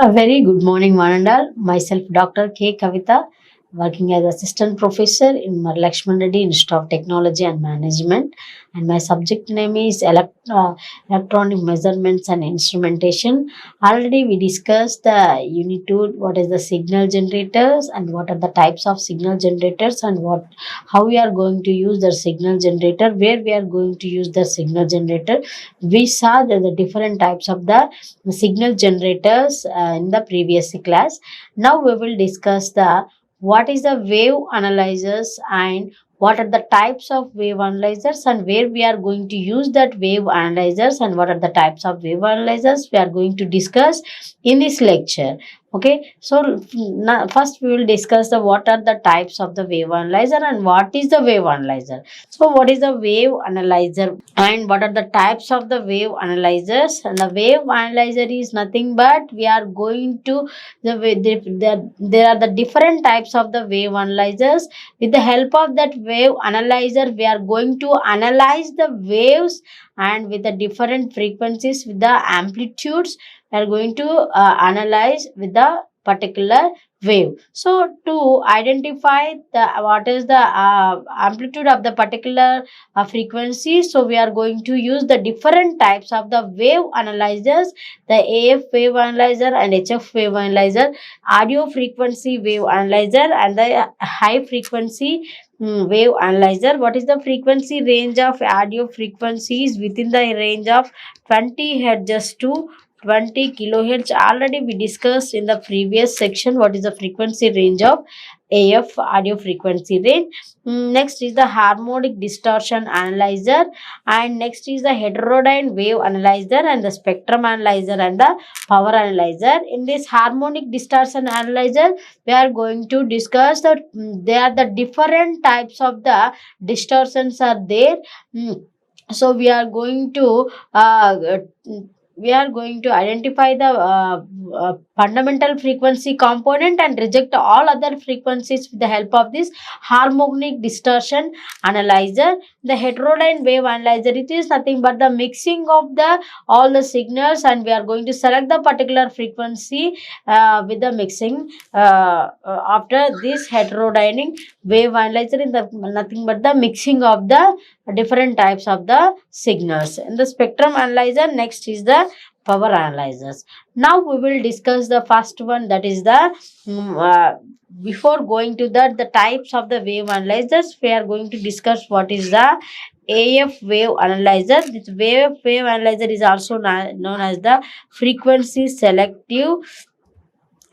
A very good morning, Manandal. Myself, Dr. K. Kavitha, working as assistant professor in Laxman Reddy Institute of Technology and Management. And my subject name is electronic measurements and instrumentation. Already we discussed the unit 2, what is the signal generators and what are the types of signal generators and how we are going to use the signal generator, where we are going to use the signal generator. We saw the different types of the signal generators in the previous class. Now we will discuss the what is the wave analyzers and what are the types of wave analyzers and where we are going to use that wave analyzers and what are the types of wave analyzers we are going to discuss in this lecture. Okay, so now first we will discuss the what are the types of the wave analyzer and what is the wave analyzer. So what is the wave analyzer and what are the types of the wave analyzers? And the wave analyzer is nothing but we are going to there are the different types of the wave analyzers. With the help of that wave analyzer, we are going to analyze the waves and with the different frequencies with the amplitudes we are going to analyze with the particular wave. So to identify the what is the amplitude of the particular frequency, so we are going to use the different types of the wave analyzers, the AF wave analyzer and HF wave analyzer, audio frequency wave analyzer and the high frequency wave analyzer. What is the frequency range of audio frequencies? Within the range of 20 hertz to 20 kilohertz. Already we discussed in the previous section what is the frequency range of AF, audio frequency range. Next is the harmonic distortion analyzer, and next is the heterodyne wave analyzer and the spectrum analyzer and the power analyzer. In this harmonic distortion analyzer, we are going to discuss that there are the different types of the distortions are there. So we are going to identify the fundamental frequency component and reject all other frequencies with the help of this harmonic distortion analyzer. The heterodyne wave analyzer, it is nothing but the mixing of the all the signals, and we are going to select the particular frequency with the mixing after this heterodyne wave analyzer in the nothing but the mixing of the different types of the signals. In the spectrum analyzer, next is the power analyzers. Now we will discuss the first one, that is the before going to that the types of the wave analyzers, we are going to discuss what is the AF wave analyzer. This wave analyzer is also known as the frequency selective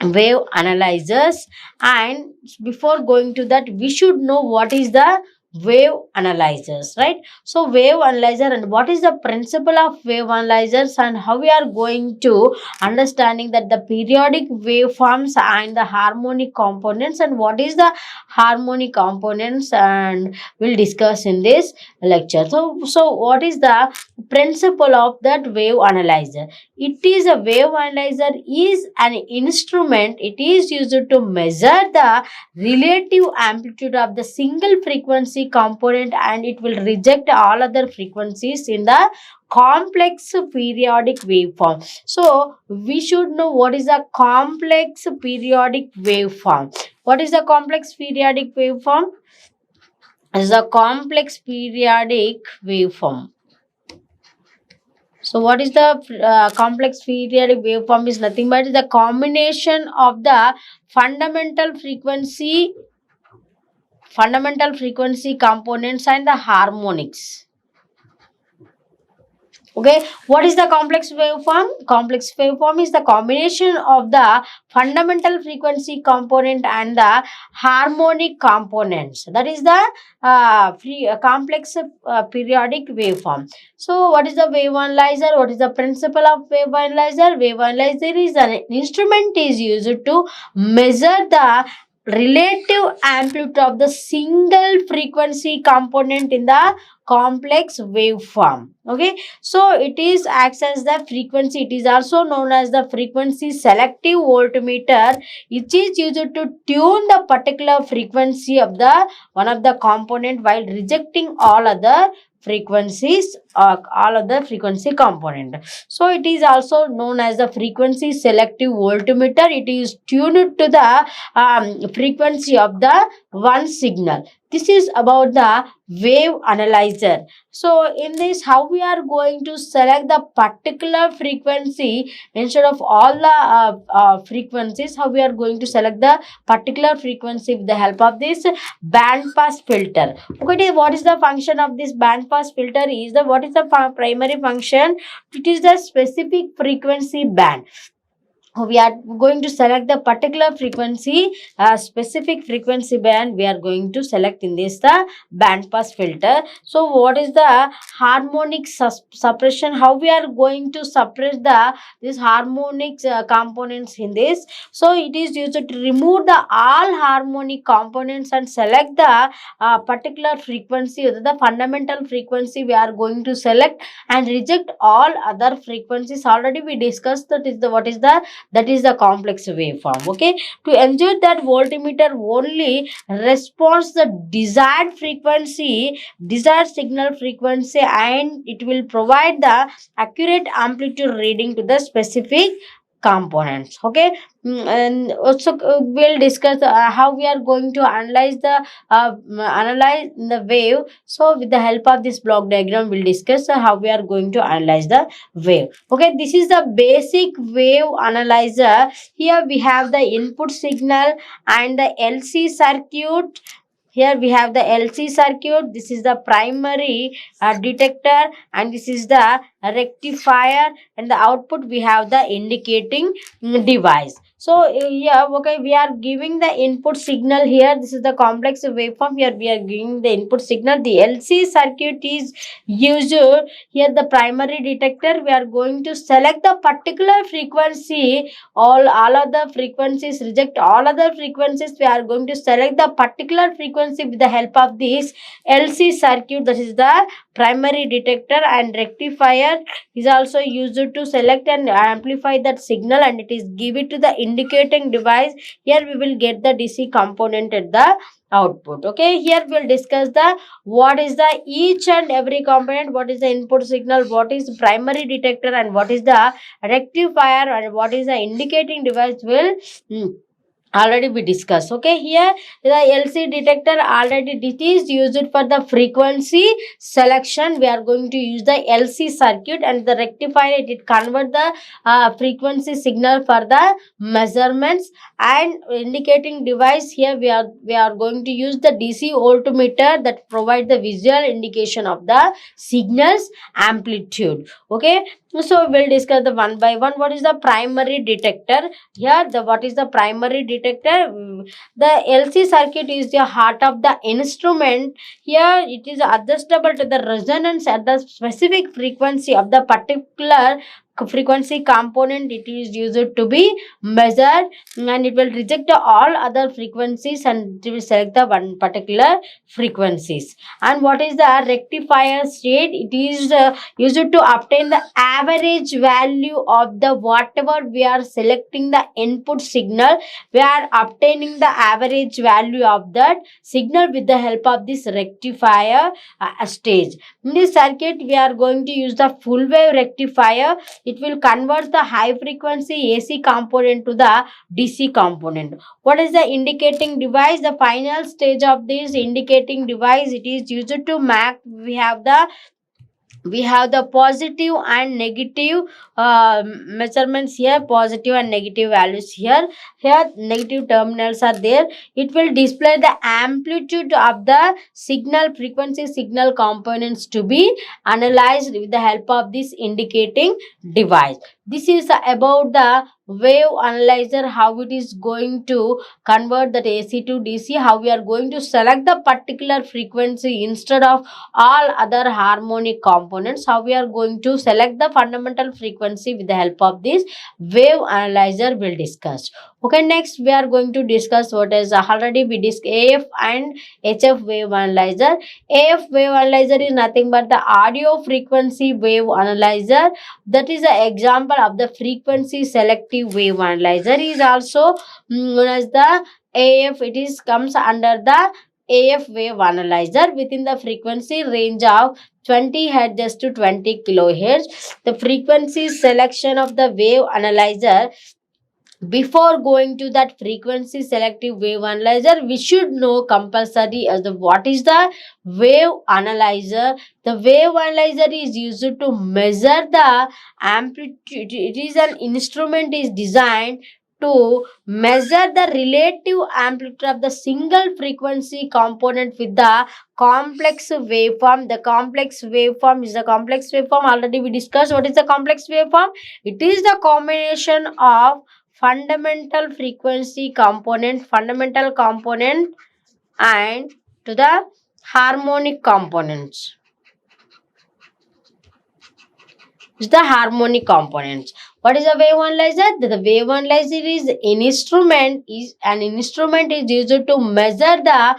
wave analyzers. And before going to that, we should know what is the wave analyzers, right? So wave analyzer and what is the principle of wave analyzers and how we are going to understanding that the periodic waveforms and the harmonic components and what is the harmonic components, and we'll discuss in this lecture. So what is the principle of that wave analyzer? It is a wave analyzer is an instrument. It is used to measure the relative amplitude of the single frequency component, and it will reject all other frequencies in the complex periodic waveform. So we should know what is a complex periodic waveform. What is the complex periodic waveform? Is a complex periodic waveform. So what is the complex periodic waveform? Is nothing but the combination of the fundamental frequency components and the harmonics. Okay, what is the complex waveform? Complex waveform is the combination of the fundamental frequency component and the harmonic components. That is the complex periodic waveform. So what is the wave analyzer? What is the principle of wave analyzer? Wave analyzer is an instrument is used to measure the relative amplitude of the single frequency component in the complex waveform. Okay, so it is acts as the frequency. It is also known as the frequency selective voltmeter. It is used to tune the particular frequency of the one of the component while rejecting all other frequencies, all of the frequency component. So it is also known as the frequency selective voltmeter. It is tuned to the frequency of the one signal. This is about the wave analyzer. So in this, how we are going to select the particular frequency instead of all the frequencies, how we are going to select the particular frequency with the help of this band pass filter. Okay, what is the function of this band pass filter? Is the what is the primary function? It is the specific frequency band. We are going to select the particular frequency, specific frequency band we are going to select in this the band pass filter. So what is the harmonic suppression? How we are going to suppress the this harmonic components in this? So it is used to remove the all harmonic components and select the particular frequency, the fundamental frequency we are going to select, and reject all other frequencies. Already we discussed that is the what is the that is the complex waveform. Okay, to ensure that voltmeter only responds the desired frequency, desired signal frequency, and it will provide the accurate amplitude reading to the specific components. Okay. And also we'll discuss how we are going to analyze the wave. So with the help of this block diagram, we'll discuss how we are going to analyze the wave. Okay, this is the basic wave analyzer. Here we have the input signal and the LC circuit. Here we have the LC circuit. This is the primary detector, and this is the rectifier, and the output we have the indicating device. So yeah, okay, we are giving the input signal here. This is the complex waveform. Here we are giving the input signal. The LC circuit is used. Here the primary detector, we are going to select the particular frequency. All other frequencies, reject all other frequencies. We are going to select the particular frequency with the help of this LC circuit. That is the primary detector, and rectifier is also used to select and amplify that signal, and it is give it to the indicating device. Here we will get the DC component at the output. Okay, here we'll discuss the what is the each and every component, what is the input signal, what is primary detector, and what is the rectifier, and what is the indicating device will already we discussed. Okay, here the LC detector, already it is used for the frequency selection. We are going to use the LC circuit, and the rectifier, it convert the frequency signal for the measurements. And indicating device, here we are going to use the DC voltmeter that provide the visual indication of the signals amplitude. Okay, so we'll discuss the one by one. What is the primary detector? Here the what is the primary detector? The LC circuit is the heart of the instrument. Here it is adjustable to the resonance at the specific frequency of the particular frequency component. It is used to be measured, and it will reject all other frequencies, and it will select the one particular frequencies. And what is the rectifier state? It is used to obtain the average value of the whatever we are selecting the input signal. We are obtaining the average value of that signal with the help of this rectifier stage. In this circuit, we are going to use the full wave rectifier. It will convert the high frequency AC component to the DC component. What is the indicating device? The final stage of this indicating device, it is used to map. We have the positive and negative measurements here, positive and negative values here. Here negative terminals are there. It will display the amplitude of the signal, frequency signal components to be analyzed with the help of this indicating device. This is about the wave analyzer, how it is going to convert that AC to DC, how we are going to select the particular frequency instead of all other harmonic components, how we are going to select the fundamental frequency with the help of this wave analyzer will discuss. Okay, next we are going to discuss what is already we discussed AF and HF wave analyzer. AF wave analyzer is nothing but the audio frequency wave analyzer. That is an example of the frequency selective wave analyzer. Is also known as the AF. It is comes under the AF wave analyzer within the frequency range of 20 Hz to 20 kilohertz. The frequency selection of the wave analyzer. Before going to that frequency selective wave analyzer, we should know compulsory as the what is the wave analyzer. The wave analyzer is used to measure the amplitude. It is an instrument is designed to measure the relative amplitude of the single frequency component with the complex waveform. The complex waveform is the complex waveform. Already we discussed what is the complex waveform. It is the combination of fundamental component and to the harmonic components. Is the harmonic components. What is a wave analyzer? The wave analyzer is an instrument is used to measure the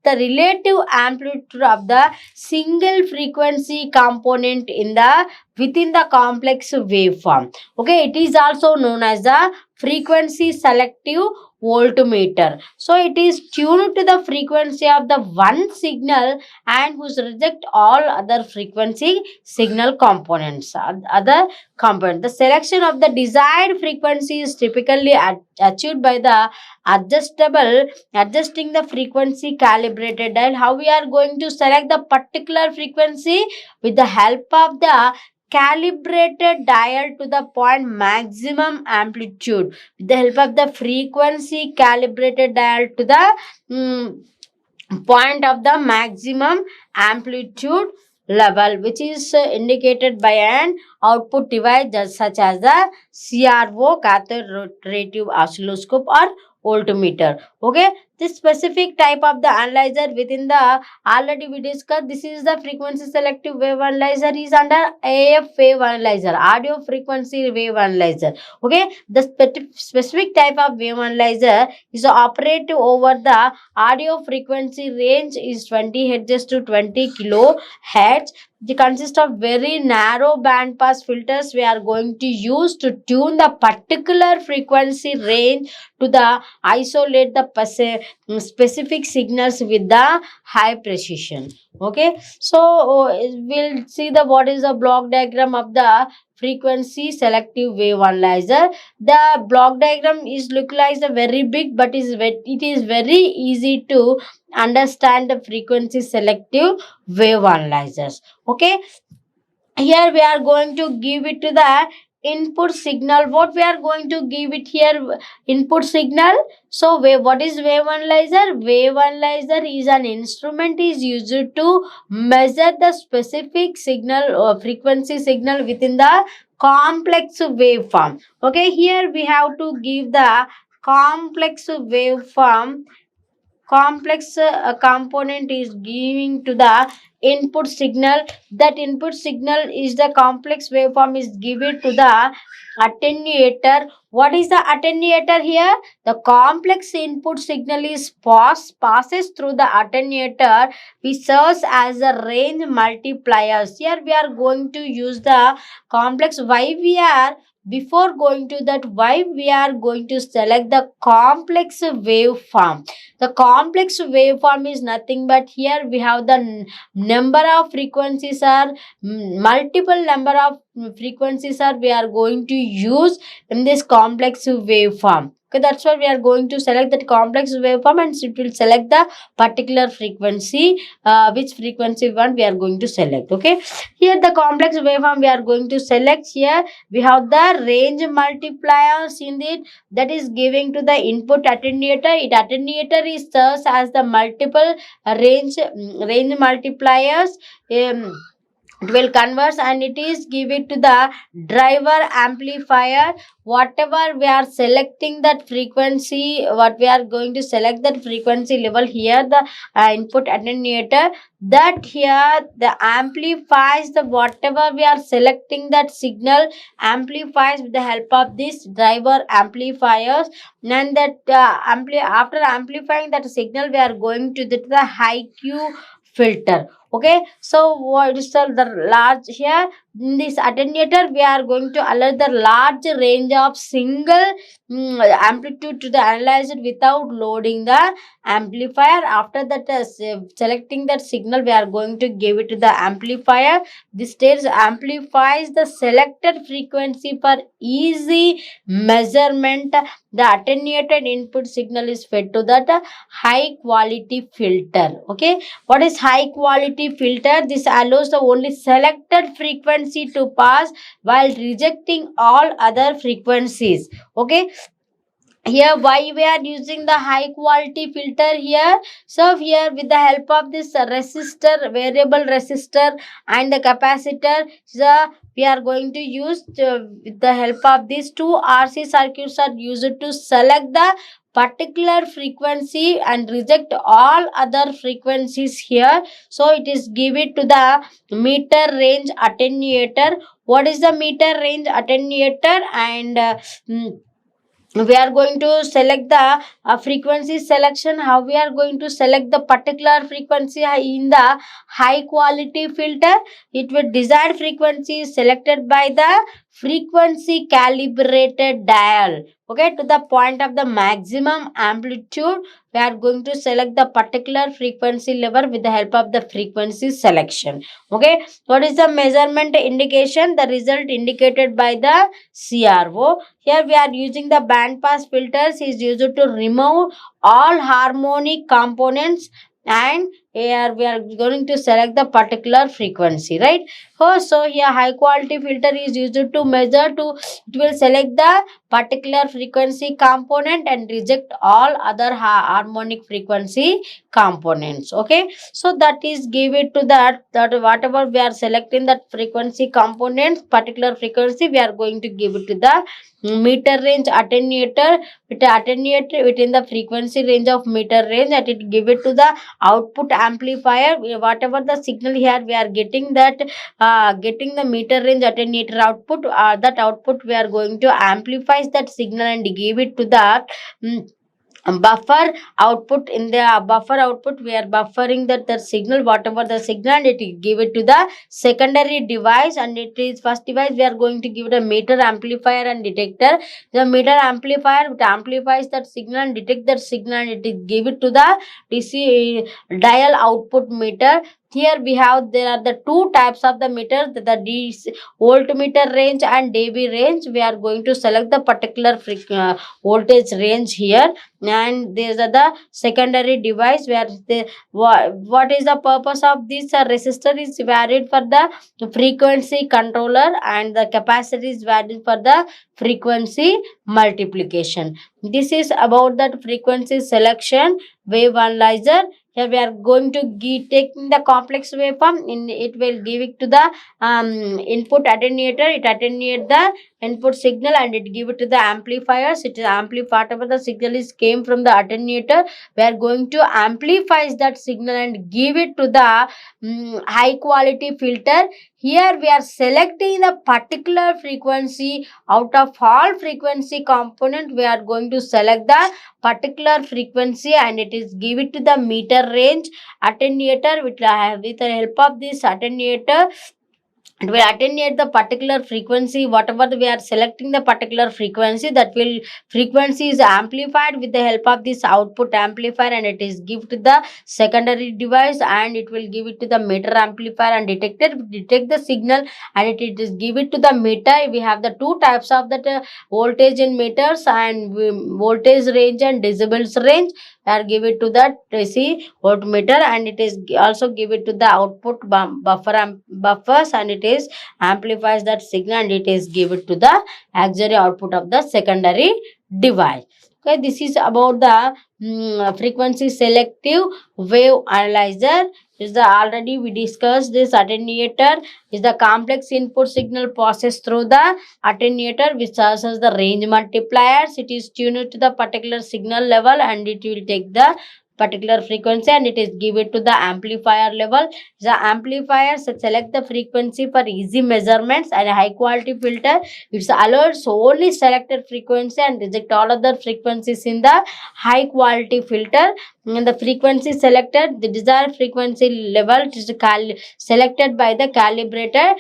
relative amplitude of the single frequency component in the within the complex waveform. Okay, it is also known as the frequency selective voltmeter. So it is tuned to the frequency of the one signal and whose reject all other frequency signal components. Other component. The selection of the desired frequency is typically achieved by the adjusting the frequency calibrated dial. How we are going to select the particular frequency? With the help of the calibrated dial to the point maximum amplitude. With the help of the frequency calibrated dial to the point of the maximum amplitude level, which is indicated by an output device such as the CRO, cathode rotative oscilloscope, or voltmeter. Okay, this specific type of the analyzer within the already we discussed. This is the frequency selective wave analyzer is under AF wave analyzer, audio frequency wave analyzer. Okay, the specific type of wave analyzer is operative over the audio frequency range is 20 Hz to 20 kilohertz. They consist of very narrow band pass filters we are going to use to tune the particular frequency range to the isolate the specific signals with the high precision. Okay, so we'll see the what is the block diagram of the frequency selective wave analyzer. The block diagram is look like a very big, but it is very easy to understand the frequency selective wave analyzers. Okay, here we are going to give it to the input signal. What we are going to give it here? Input signal. So what is wave analyzer? Wave analyzer is an instrument is used to measure the specific signal or frequency signal within the complex waveform. Okay, here we have to give the complex waveform. Complex component is giving to the input signal. That input signal is the complex waveform is given to the attenuator. What is the attenuator here? The complex input signal is passes through the attenuator, which serves as a range multipliers. Here we are going to use the complex. Before going to that, why we are going to select the complex waveform? The complex waveform is nothing but here we have the number of frequencies are multiple number of frequencies are we are going to use in this complex waveform. Okay, that's why we are going to select that complex waveform and it will select the particular frequency, which frequency one we are going to select. Okay, here the complex waveform we are going to select. Here we have the range multipliers in it, that is giving to the input attenuator. Attenuator is serves as the multiple range multipliers. It will converse and it is give it to the driver amplifier. Whatever we are selecting that frequency, what we are going to select that frequency level, here the input attenuator, that here the amplifies the whatever we are selecting that signal amplifies with the help of this driver amplifiers. And that after amplifying that signal we are going to the high Q filter. Okay, so what is the large here? In this attenuator, we are going to allow the large range of single amplitude to the analyzer without loading the amplifier. After that, selecting that signal, we are going to give it to the amplifier. This stage amplifies the selected frequency for easy measurement. The attenuated input signal is fed to that high quality filter. Okay, what is high quality filter? This allows the only selected frequency to pass while rejecting all other frequencies. Okay, here why we are using the high quality filter here. So here with the help of this resistor, variable resistor and the capacitor, so we are going to use with the help of these two RC circuits are used to select the particular frequency and reject all other frequencies here. So it is give it to the meter range attenuator. What is the meter range attenuator? And we are going to select the frequency selection. How we are going to select the particular frequency in the high quality filter? It with desired frequency is selected by the frequency calibrated dial. Okay, to the point of the maximum amplitude, we are going to select the particular frequency level with the help of the frequency selection. Okay, what is the measurement indication? The result indicated by the CRO. Here we are using the band pass filters is used to remove all harmonic components, and here we are going to select the particular frequency, right? Oh, so here high quality filter is used to measure to, it will select the particular frequency component and reject all other harmonic frequency components. Okay, so that is give it to that whatever we are selecting that frequency components, particular frequency, we are going to give it to the meter range attenuator. With attenuator within the frequency range of meter range, and it give it to the output amplifier. Whatever the signal here we are getting, that getting the meter range attenuator output, that output we are going to amplify that signal and give it to the buffer output. In the buffer output, we are buffering that signal, whatever the signal, and it will give it to the secondary device. And it is first device we are going to give it a meter amplifier and detector. The meter amplifier, it amplifies that signal and detect that signal, and it is give it to the DC dial output meter. Here we have, there are the two types of the meter, the DC voltmeter range and dB range. We are going to select the particular voltage range here, and these are the secondary device where the what is the purpose of this resistor is varied for the frequency controller, and the capacity is varied for the frequency multiplication. This is about that frequency selection wave analyzer. Here we are going to taking the complex waveform, in it will give it to the input attenuator. It attenuate the input signal and it give it to the amplifiers. It is amplify whatever the signal is came from the attenuator. We are going to amplify that signal and give it to the high quality filter. Here we are selecting the particular frequency out of all frequency component. We are going to select the particular frequency, and it is give it to the meter range attenuator. With the help of this attenuator, it will attenuate the particular frequency. Whatever we are selecting the particular frequency, that will frequency is amplified with the help of this output amplifier, and it is give to the secondary device, and it will give it to the meter amplifier and detector, detect the signal, and it is give it to the meter. We have the two types of that voltage in meters, and voltage range and decibels range are give it to the AC voltmeter, and it is also give it to the output buffers, and it is amplifies that signal, and it is give it to the auxiliary output of the secondary device. Okay, this is about the frequency selective wave analyzer. Is the already we discussed this attenuator is the complex input signal processed through the attenuator, which serves as the range multipliers. It is tuned to the particular signal level, and it will take the particular frequency and it is give it to the amplifier level. The amplifiers select the frequency for easy measurements, and a high quality filter it's allows only selected frequency and reject all other frequencies in the high quality filter. And the frequency selected, the desired frequency level is selected by the calibrated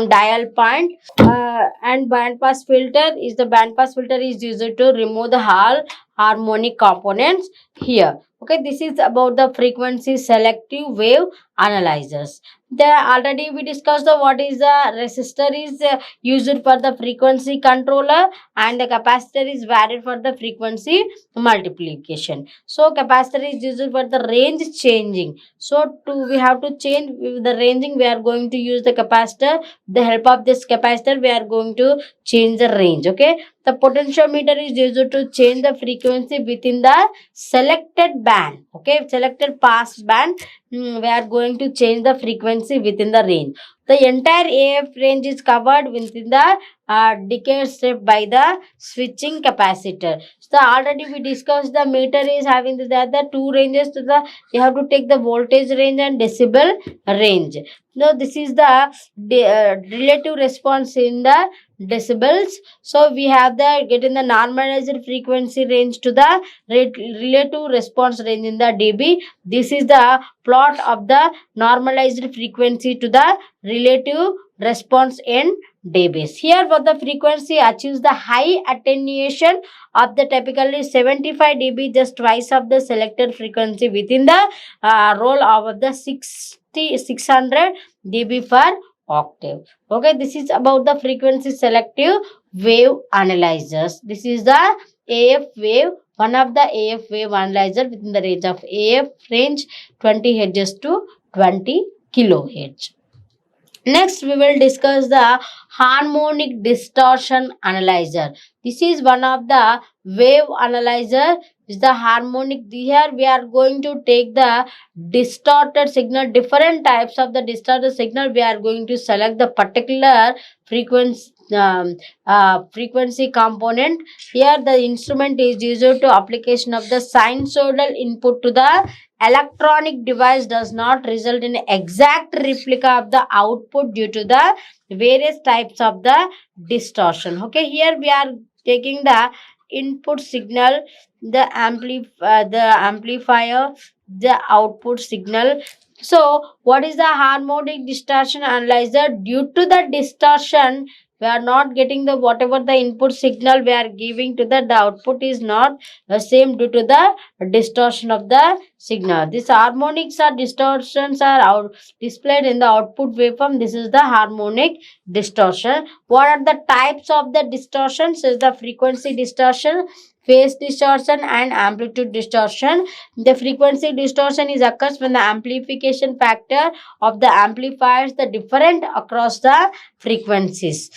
dial point. And band pass filter is used to remove the all harmonic components here. Okay, this is about the frequency selective wave analyzers. There already we discussed the what is the resistor is used for the frequency controller, and the capacitor is varied for the frequency multiplication. So capacitor is used for the range changing. So to we have to change with the ranging, we are going to use the capacitor. The help of this capacitor we are going to change the range. Okay, the potentiometer is used to change the frequency within the selected band. Okay, selected pass band, we are going to change the frequency within the range. The entire AF range is covered within the decay step by the switching capacitor. So already we discussed the meter is having the two ranges to the, you have to take the voltage range and decibel range. Now this is the relative response in the decibels. So we have the getting the normalized frequency range to the relative response range in the dB. This is the plot of the normalized frequency to the relative response in dBs. Here for the frequency achieves the high attenuation of the typically 75 dB, just twice of the selected frequency within the roll of the 600 dB per octave. Okay, this is about the frequency selective wave analyzers. This is the AF wave, one of the AF wave analyzer within the range of AF range 20 Hz to 20 kilohertz. Next, we will discuss the harmonic distortion analyzer. This is one of the wave analyzer. Is the harmonic. Here we are going to take the distorted signal, different types of the distorted signal. We are going to select the particular frequency frequency component. Here the instrument is used to application of the sinusoidal input to the electronic device does not result in exact replica of the output due to the various types of the distortion. Okay, here we are taking the input signal, the amplifier, the output signal. So what is the harmonic distortion analyzer? Due to the distortion, we are not getting the whatever the input signal we are giving to the output is not the same due to the distortion of the signal. These harmonics or distortions are out displayed in the output waveform. This is the harmonic distortion. What are the types of the distortions? Is the frequency distortion, phase distortion, and amplitude distortion. The frequency distortion is occurs when the amplification factor of the amplifiers the different across the frequencies.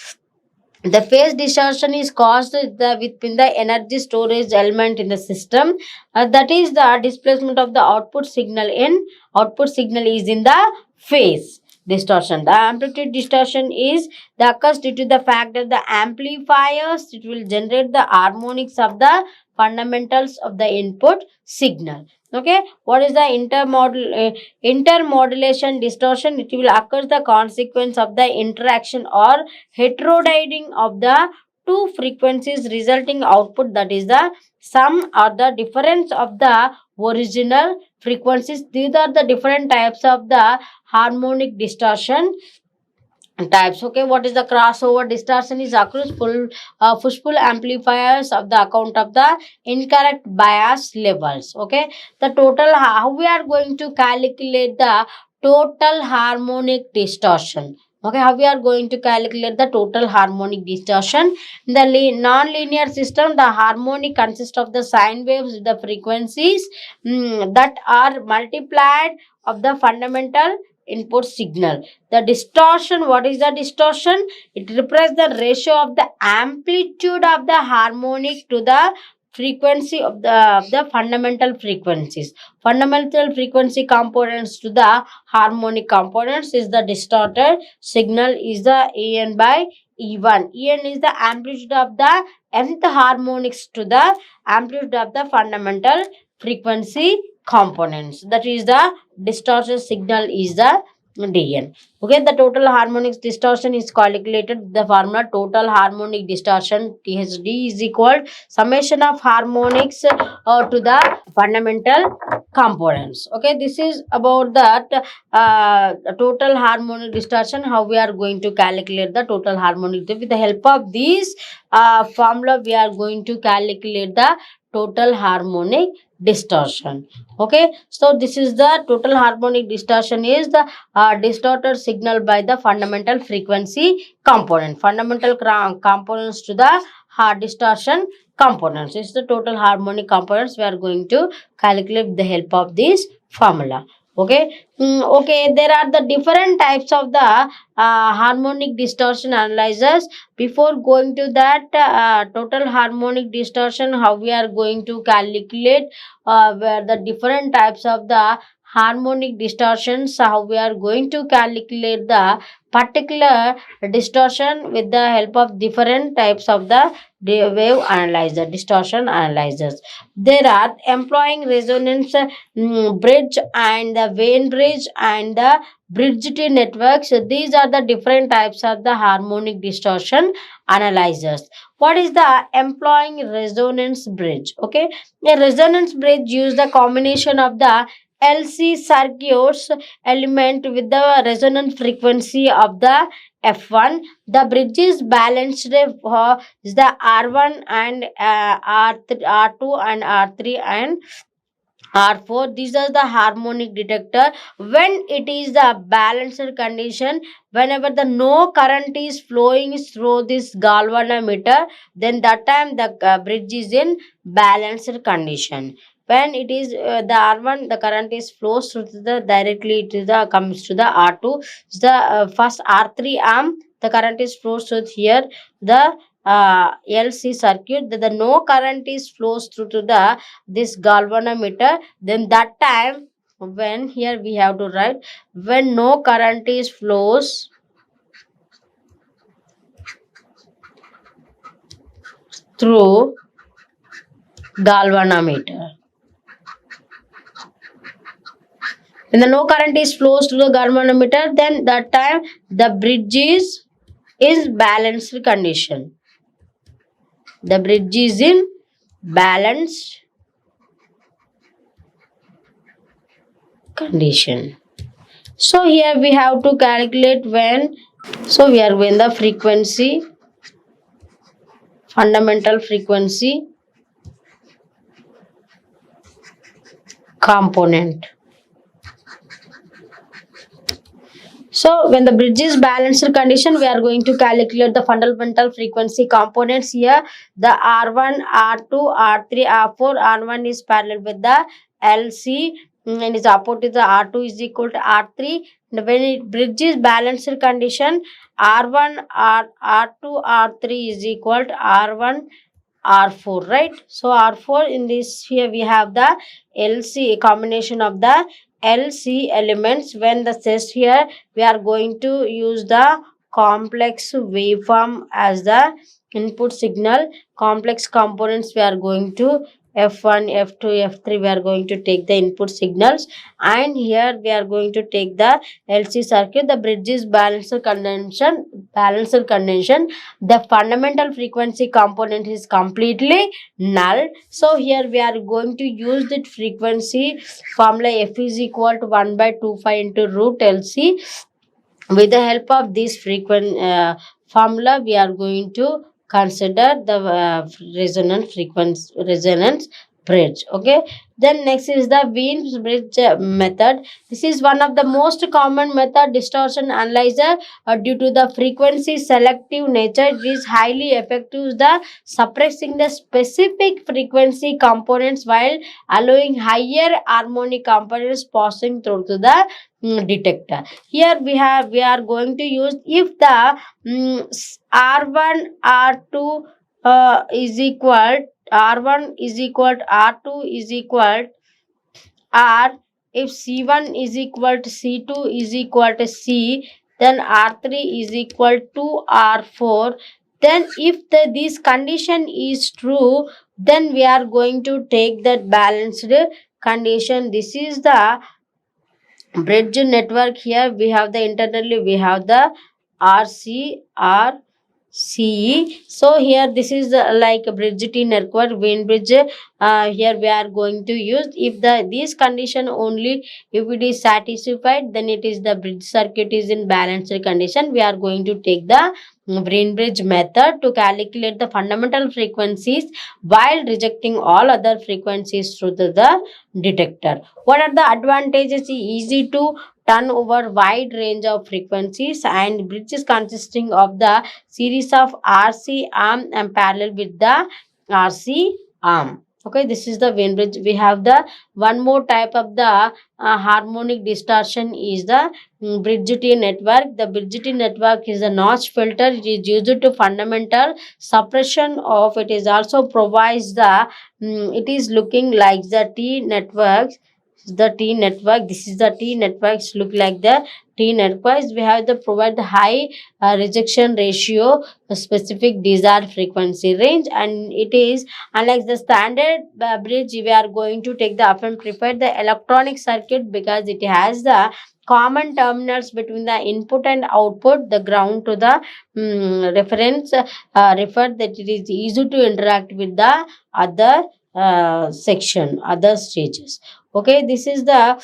The phase distortion is caused within the energy storage element in the system. That is the displacement of the output signal is in the phase distortion. The amplitude distortion is the occurs due to the fact that the amplifiers it will generate the harmonics of the fundamentals of the input signal. Okay, what is the intermodulation distortion? It will occur the consequence of the interaction or heterodyning of the two frequencies resulting output, that is the sum or the difference of the original frequencies. These are the different types of the harmonic distortion types. Okay, what is the crossover distortion? Is occurs push-pull amplifiers of the account of the incorrect bias levels. Okay, the total, how we are going to calculate the total harmonic distortion? Okay, how we are going to calculate the total harmonic distortion? In the non-linear system, the harmonic consists of the sine waves with the frequencies that are multiplied of the fundamental input signal. The distortion, what is the distortion? It represents the ratio of the amplitude of the harmonic to the frequency of the fundamental frequencies. Fundamental frequency components to the harmonic components is the distorted signal is the En by E1. En is the amplitude of the nth harmonics to the amplitude of the fundamental frequency components. That is the distortion signal is the DN. Okay, the total harmonic distortion is calculated. The formula total harmonic distortion THD is equal summation of harmonics to the fundamental components. Okay, this is about that total harmonic distortion. How we are going to calculate the total harmonic with the help of this formula. We are going to calculate the total harmonic distortion. Okay, so this is the total harmonic distortion is the distorted signal by the fundamental frequency component. Fundamental components to the distortion components is the total harmonic components. We are going to calculate with the help of this formula. Okay. Okay, there are the different types of the harmonic distortion analyzers. Before going to that total harmonic distortion, how we are going to calculate where the different types of the harmonic distortions, how we are going to calculate the particular distortion with the help of different types of the wave analyzer, distortion analyzers. There are employing resonance bridge and the Vein bridge and the bridged networks. These are the different types of the harmonic distortion analyzers. What is the employing resonance bridge? Okay, a resonance bridge use the combination of the LC circuits element with the resonance frequency of the F1. The bridge is balanced is the R1 and R2 and R3 and R4. These are the harmonic detector. When it is the balanced condition, whenever the no current is flowing through this galvanometer, then that time the bridge is in balanced condition. When it is the R1, the current is flows through the directly to the comes to the R2. The first R3 amp, the current is flows through here. The LC circuit, the no current is flows through to the this galvanometer, then that time when here we have to write when no current is flows through galvanometer. When the no current is flows through the galvanometer, then that time the bridge is balanced condition. The bridge is in balanced condition. So here we have to calculate when. So we are when the frequency, fundamental frequency component. So when the bridge is balanced condition, we are going to calculate the fundamental frequency components here. The R1, R2, R3, R4. R1 is parallel with the LC and is opposite the R2 is equal to R3. And when it bridge is balanced condition, R1, R2, R3 is equal to R1, R4, right? So R4 in this here we have the LC combination of the LC elements. When the says here we are going to use the complex waveform as the input signal. Complex components we are going to F1, F2, F3 we are going to take the input signals, and here we are going to take the LC circuit. The bridge is balanced condension. The fundamental frequency component is completely null. So here we are going to use the frequency formula F is equal to 1 by 2 pi into root LC. With the help of this formula, we are going to consider the resonance bridge. Okay, then next is the Wien's bridge method. This is one of the most common method distortion analyzer due to the frequency selective nature. It is highly effective the suppressing the specific frequency components while allowing higher harmonic components passing through to the detector. Here we are going to use if the R1 R2 is equal R1 is equal to R2 is equal R, if C1 is equal to C2 is equal to C, then R3 is equal to R4. Then if this condition is true, then we are going to take that balanced condition. This is the bridge network. Here we have the internally we have the RCR CE. So here this is like a bridge T network wind bridge. Here we are going to use if the this condition only if it is satisfied, then it is the bridge circuit is in balanced condition. We are going to take the wind bridge method to calculate the fundamental frequencies while rejecting all other frequencies through the detector. What are the advantages? Easy to turn over wide range of frequencies, and bridges consisting of the series of RC arm and parallel with the RC arm. Okay, this is the Wien bridge. We have the one more type of the harmonic distortion is the bridge T network. The bridge T network is a notch filter. It is used to fundamental suppression of. It is also provides the. It is looking like the T networks. The T network. This is the T networks look like the T networks. We have to provide the high rejection ratio, a specific desired frequency range, and it is unlike the standard bridge. We are going to take the often preferred the electronic circuit because it has the common terminals between the input and output, the ground to the reference refer that it is easy to interact with the other other stages. Okay, this is the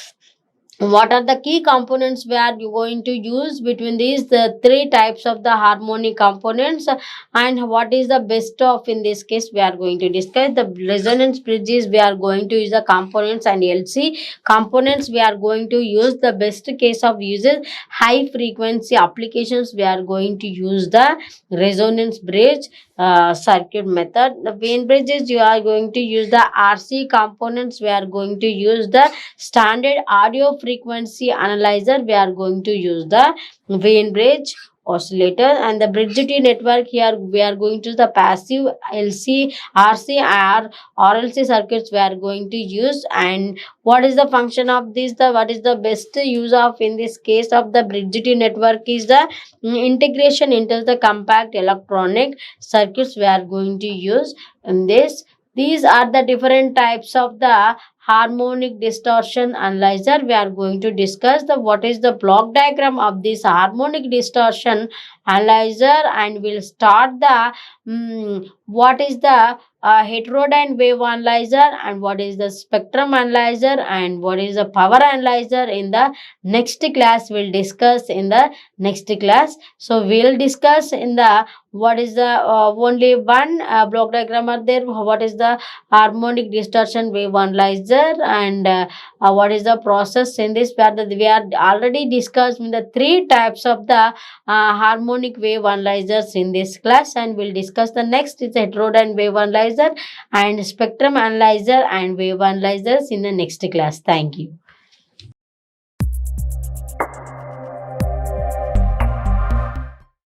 what are the key components we are going to use between these the three types of the harmonic components, and what is the best of in this case we are going to discuss the resonance bridges. We are going to use the components, and LC components we are going to use the best case of uses high frequency applications. We are going to use the resonance bridge circuit method. The Wien bridges you are going to use the RC components. We are going to use the standard audio frequency analyzer. We are going to use the Wien bridge oscillator, and the bridge T network. Here we are going to the passive LC, RC or RLC circuits we are going to use. And what is the function of this? The what is the best use of in this case of the bridge T network is the integration into the compact electronic circuits we are going to use in this. These are the different types of the harmonic distortion analyzer. We are going to discuss the what is the block diagram of this harmonic distortion analyzer, and we'll start the what is the heterodyne wave analyzer, and what is the spectrum analyzer, and what is the power analyzer. In the next class we'll discuss in the next class. So we'll discuss in the what is the only one block diagram are there, what is the harmonic distortion wave analyzer, and what is the process in this. We are already discussed in the three types of the harmonic wave analyzers in this class, and we'll discuss the next is heterodyne wave analyzer and spectrum analyzer and wave analyzers in the next class. Thank you.